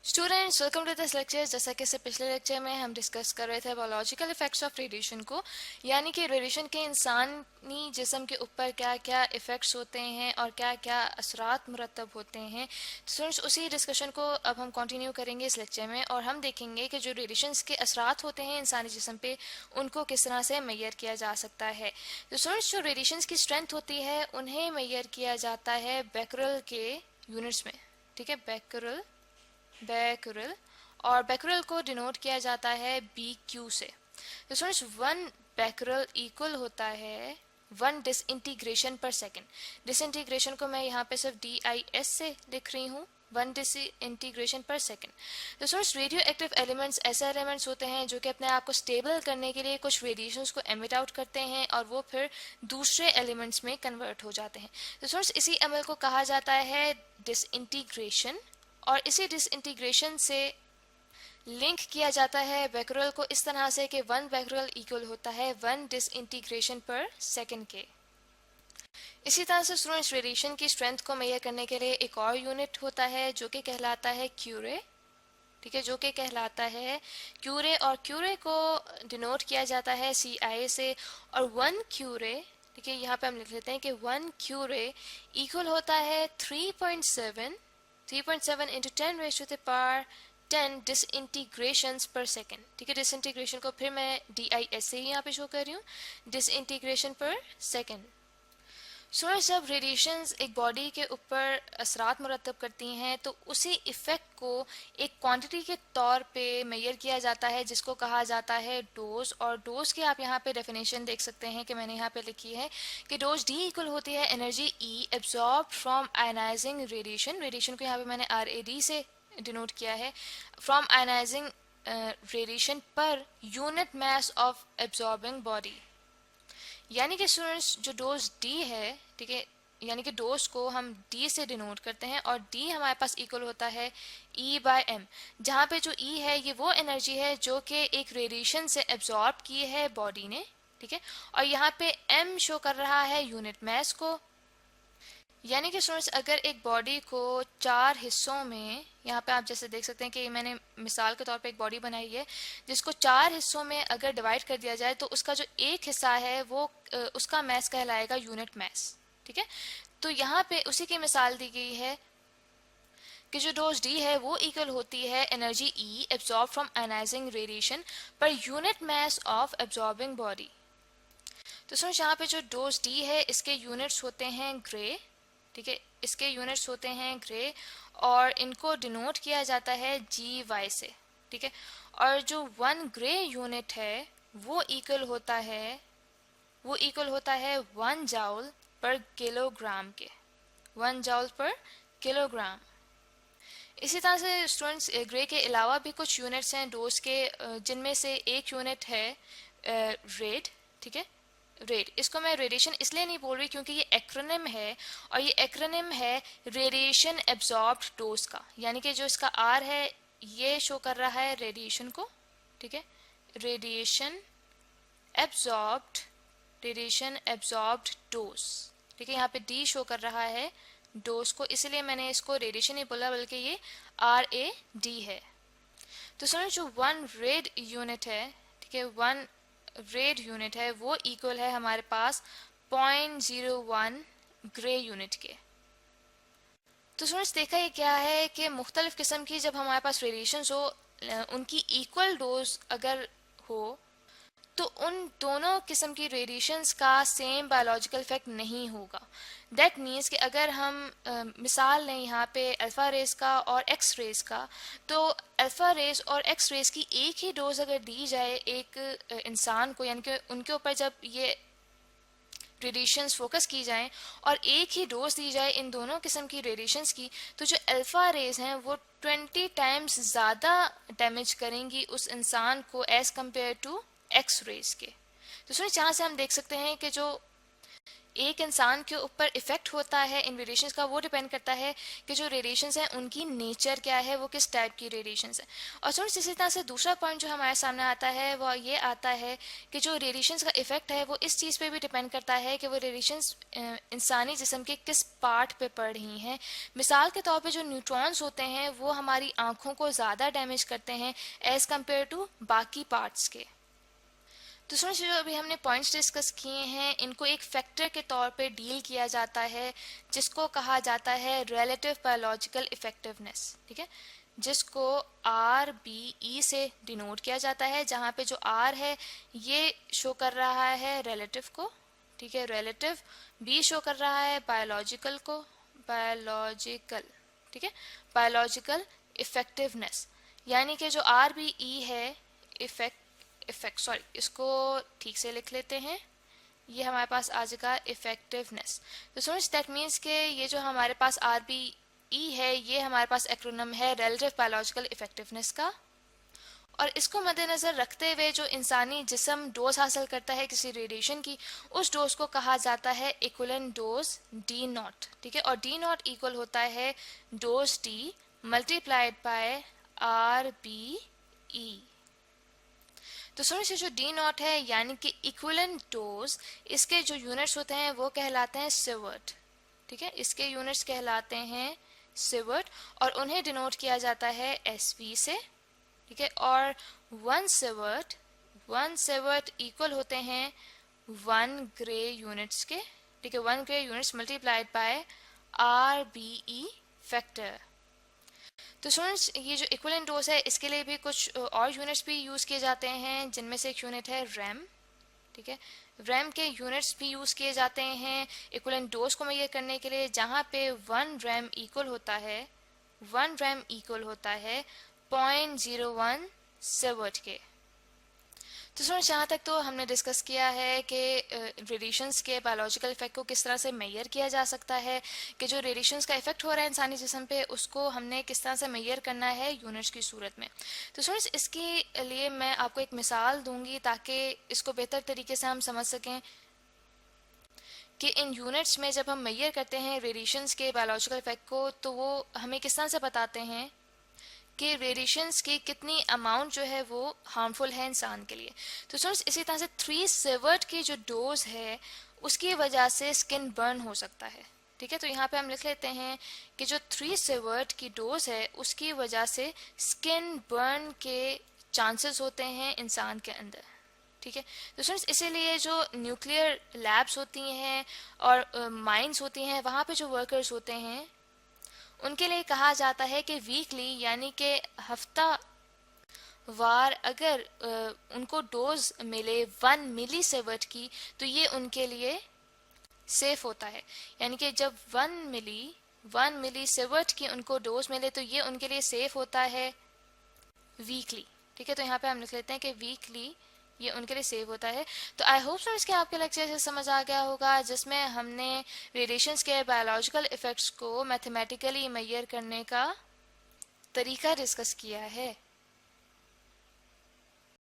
Students welcome to this lecture. जैसा कि इससे पिछले लेक्चर में हम डिस्कस कर रहे थे बायोलॉजिकल इफेक्ट्स ऑफ रेडिएशन को, यानी कि रेडिएशन के इंसानी जिस्म के ऊपर क्या क्या इफेक्ट्स होते हैं और क्या क्या असरात मुरतब होते हैं। स्टूडेंट्स उसी डिस्कशन को अब हम कंटिन्यू करेंगे इस लेक्चर में, और हम देखेंगे कि जो रेडिएशंस के असरात होते हैं इंसानी जिस्म पे उनको किस तरह से मेजर किया जा सकता है। तो स्टूडेंट्स जो रेडिएशंस की स्ट्रेंथ होती है उन्हें मेजर किया जाता है बैकरल के यूनिट्स में। ठीक है, बैकरल और बैकरल को डिनोट किया जाता है BQ से। तो स्टूडेंट्स 1 बैकरल इक्वल होता है 1 डिसइंटीग्रेशन पर सेकेंड। डिसइंटीग्रेशन को मैं यहाँ पे सिर्फ DIS से लिख रही हूँ, 1 डिसइंटीग्रेशन पर सेकेंड। तो स्टूडेंट्स रेडियो एक्टिव एलिमेंट्स ऐसे एलिमेंट्स होते हैं जो कि अपने आप को स्टेबल करने के लिए कुछ रेडिएशंस को एमिट आउट करते हैं और वो फिर दूसरे एलिमेंट्स में कन्वर्ट हो जाते हैं। तो स्टूडेंट्स इसी अमल को कहा जाता है डिसइंटीग्रेशन, और इसी डिसइंटीग्रेशन से लिंक किया जाता है बैकरल को इस तरह से कि 1 बैकरल इक्वल होता है 1 डिसइंटीग्रेशन पर सेकेंड के। इसी तरह से स्टूडेंट्स रेडिएशन की स्ट्रेंथ को मेजर करने के लिए एक और यूनिट होता है जो कि कहलाता है क्यूरे। ठीक है, जो कि कहलाता है क्यूरे, और क्यूरे को डिनोट किया जाता है CI से। और 1 क्यूरे, ठीक है, यहाँ पे हम लिख लेते हैं कि 1 क्यूरे इक्वल होता है 3.7 into 10 raised to the power 10 डिसइंटीग्रेशंस पर सेकेंड। ठीक है, डिसइंटीग्रेशन को फिर मैं DIS से ही यहाँ पे शो कर रही हूँ, डिसइंटीग्रेशन पर सेकेंड। स्टूडेंट्स जब रेडिएशंस एक बॉडी के ऊपर असरात मुरतब करती हैं तो उसी इफेक्ट को एक क्वांटिटी के तौर पे मेजर किया जाता है जिसको कहा जाता है डोज। और डोज की आप यहाँ पे डेफिनेशन देख सकते हैं कि मैंने यहाँ पे लिखी है कि डोज D इक्वल होती है energy E absorb from ionising radiation. Radiation को यहाँ पे मैंने RAD से डिनोट किया है, from ionising radiation per unit mass of absorbing body. यानी कि स्टूडेंट्स जो डोज D है, ठीक है, यानी कि डोज को हम D से डिनोट करते हैं और D हमारे पास इक्वल होता है E/m, जहाँ पे जो E है ये वो एनर्जी है जो कि एक रेडिएशन से एब्जॉर्ब की है बॉडी ने। ठीक है, और यहाँ पे M शो कर रहा है यूनिट मास को। यानी कि स्टूडेंट्स अगर एक बॉडी को 4 हिस्सों में, यहाँ पे आप जैसे देख सकते हैं कि मैंने मिसाल के तौर पे एक बॉडी बनाई है जिसको 4 हिस्सों में अगर डिवाइड कर दिया जाए तो उसका जो एक हिस्सा है वो उसका मास कहलाएगा यूनिट मास। ठीक है, तो यहाँ पे उसी की मिसाल दी गई है कि जो डोज D है वो इक्वल होती है energy E absorb from ionising radiation per unit mass of absorbing body. तो स्टूडेंट्स यहाँ पे जो डोज D है इसके यूनिट्स होते हैं ग्रे। ठीक है, इसके यूनिट्स होते हैं ग्रे और इनको डिनोट किया जाता है GY से। ठीक है, और जो 1 ग्रे यूनिट है वो इक्वल होता है 1 जाउल पर किलोग्राम के, 1 जाउल पर किलोग्राम। इसी तरह से स्टूडेंट्स ग्रे के अलावा भी कुछ यूनिट्स हैं डोज के, जिनमें से एक यूनिट है रेड। ठीक है, रेड, इसको मैं रेडिएशन इसलिए नहीं बोल रही क्योंकि ये एक्रोनिम है, और ये एक्रोनिम है रेडिएशन एब्जॉर्ब्ड डोज का, यानी कि जो इसका R है ये शो कर रहा है रेडिएशन को। ठीक है, रेडिएशन एब्जॉर्ब्ड डोज। ठीक है, यहाँ पे D शो कर रहा है डोज को, इसलिए मैंने इसको रेडिएशन नहीं बोला बल्कि ये RAD है। तो सुनो, जो 1 रेड यूनिट है, ठीक है, 1 रेड यूनिट है वो इक्वल है हमारे पास 0.01 ग्रे यूनिट के। तो स्टूडेंट्स देखा ये क्या है कि मुख्तलिफ किस्म की जब हमारे पास रेडिएशंस हो उनकी इक्वल डोज अगर हो तो उन दोनों किस्म की रेडिएशंस का सेम बायोलॉजिकल इफेक्ट नहीं होगा। दैट मीन्स कि अगर हम मिसाल लें यहाँ पे अल्फ़ा रेज का और एक्स रेज का, तो अल्फ़ा रेज और एक्स रेज की एक ही डोज अगर दी जाए एक इंसान को, यानी कि उनके ऊपर जब ये रेडिएशंस फोकस की जाएं और एक ही डोज दी जाए इन दोनों किस्म की रेडिएशंस की, तो जो अल्फ़ा रेज हैं वो 20 टाइम्स ज़्यादा डैमेज करेंगी उस इंसान को as compare to X rays के। तो सुनिए, यहाँ से हम देख सकते हैं कि जो एक इंसान के ऊपर इफेक्ट होता है इन रेडिएशंस का, वो डिपेंड करता है कि जो रेडिएशंस हैं उनकी नेचर क्या है, वो किस टाइप की रेडिएशंस है। और स्टूडेंट्स इसी तरह से दूसरा पॉइंट जो हमारे सामने आता है वो ये आता है कि जो रेडिएशंस का इफेक्ट है वो इस चीज़ पे भी डिपेंड करता है कि वो रेडिएशंस इंसानी जिस्म के किस पार्ट पे पड़ रही हैं। मिसाल के तौर पे जो न्यूट्रॉन्स होते हैं वो हमारी आंखों को ज़्यादा डैमेज करते हैं एज़ कम्पेयर टू बाकी पार्ट्स के। तो स्टूडेंट्स जो अभी हमने पॉइंट्स डिस्कस किए हैं इनको एक फैक्टर के तौर पे डील किया जाता है जिसको कहा जाता है रिलेटिव बायोलॉजिकल इफेक्टिवनेस, ठीक है, जिसको RBE से डिनोट किया जाता है, जहाँ पे जो R है ये शो कर रहा है रिलेटिव को, ठीक है, रिलेटिव, B शो कर रहा है बायोलॉजिकल को, बायोलॉजिकल, ठीक है, बायोलॉजिकल इफेक्टिवनेस। यानी कि जो RBE है इफेक्ट सॉरी इसको ठीक से लिख लेते हैं, ये हमारे पास आ जाएगा इफेक्टिवनेस। तो स्टूडेंट्स दैट मीन्स के ये जो हमारे पास RBE है ये हमारे पास एक्रोनिम है रिलेटिव बायोलॉजिकल इफेक्टिवनेस का। और इसको मद्देनज़र रखते हुए जो इंसानी जिस्म डोज हासिल करता है किसी रेडिएशन की, उस डोज को कहा जाता है इक्विवेलेंट डोज D0, ठीक है, और D0 इक्वल होता है dose D multiplied by RBE। तो स्टूडेंट्स जो D0 है यानी कि इक्विवेलेंट डोज, इसके जो यूनिट्स होते हैं वो कहलाते हैं सिवर्ट, ठीक है, इसके यूनिट्स कहलाते हैं सिवर्ट और उन्हें डिनोट किया जाता है SV से, ठीक है, और वन सिवर्ट इक्वल होते हैं 1 ग्रे यूनिट्स के, ठीक है, 1 grey units multiplied by RBE factor. तो स्टूडेंट्स ये जो इक्विवेलेंट डोज है इसके लिए भी कुछ और यूनिट्स भी यूज़ किए जाते हैं, जिनमें से एक यूनिट है रैम, ठीक है, रैम के यूनिट्स भी यूज़ किए जाते हैं इक्विवेलेंट डोज को मेजर करने के लिए, जहाँ पे 1 रैम इक्वल होता है 0.01 सिवर्ट के। तो स्टूडेंट्स यहाँ तक तो हमने डिस्कस किया है कि रेडिएशंस के बायोलॉजिकल इफेक्ट को किस तरह से मेजर किया जा सकता है, कि जो रेडिएशंस का इफेक्ट हो रहा है इंसानी जिस्म पे उसको हमने किस तरह से मेजर करना है यूनिट्स की सूरत में। तो स्टूडेंट्स इसके लिए मैं आपको एक मिसाल दूंगी ताकि इसको बेहतर तरीके से हम समझ सकें कि इन यूनिट्स में जब हम मेजर करते हैं रेडिएशंस के बायोलॉजिकल इफेक्ट को तो वो हमें किस तरह से बताते हैं कि रेडिएशंस की कितनी अमाउंट जो है वो हार्मफुल है इंसान के लिए। तो स्टूडेंट्स इसी तरह से 3 सिवर्ट की जो डोज है उसकी वजह से स्किन बर्न हो सकता है, ठीक है, तो यहाँ पे हम लिख लेते हैं कि जो 3 सिवर्ट की डोज है उसकी वजह से स्किन बर्न के चांसेस होते हैं इंसान के अंदर, ठीक है। तो स्टूडेंट्स इसीलिए जो न्यूक्लियर लैब्स होती हैं और माइंस होती हैं वहाँ पे जो वर्कर्स होते हैं उनके लिए कहा जाता है कि वीकली यानी कि हफ्ता वार अगर उनको डोज मिले 1 मिली सिवर्ट की तो ये उनके लिए सेफ होता है, यानी कि जब 1 मिली सिवर्ट की उनको डोज मिले तो ये उनके लिए सेफ होता है वीकली, ठीक है, तो यहाँ पे हम लिख लेते हैं कि वीकली ये उनके लिए सेव होता है। तो आई होप स्टूडेंट्स कि आपके लेक्चर से समझ आ गया होगा जिसमें हमने रेडिएशंस के बायोलॉजिकल इफेक्ट्स को मैथमेटिकली मेजर करने का तरीका डिस्कस किया है।